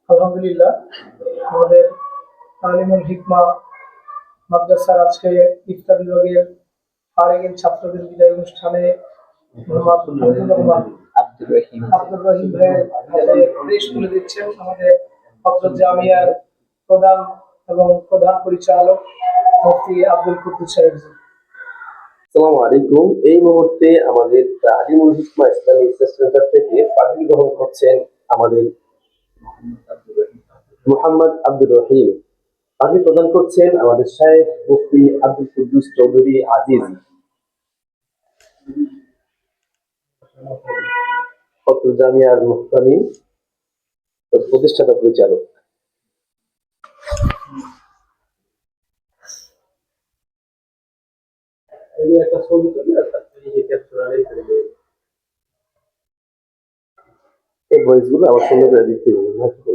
আলহামদুলিল্লাহ, আমাদের তালিমুল হিকমা মাদ্রাসার আজকে ইফতার বিভাগের ফারিগিন ছাত্রদের বিদায় অনুষ্ঠানে মোহাম্মদ আব্দুর রহমান আব্দুর রহিম ভাইয়ের হাতে ক্রেশ তুলে দিচ্ছেন আমাদের হযরত জামিয়ার প্রধান এবং প্রধান পরিচালক মুফতি আব্দুল কুদ্দুস সাহেব। আসসালামু আলাইকুম। এই মুহূর্তে আমাদের তালিমুল হিকমা ইসলামিক সেন্টার থেকে পাঠি গ্রহণ করছেন আমাদের মোহাম্মদ আব্দুর রহিম। পাঠি প্রদান করছেন আমাদের শায়েখ মুফতি আব্দুল কুদ্দুস চৌধুরী আজিজ, অত্র জামিয়ার মুহতামিম প্রতিষ্ঠাতা পরিচালক। একটা ছবি এই ভয়েস গুলো আবার সুন্দর করে দিতে হবে।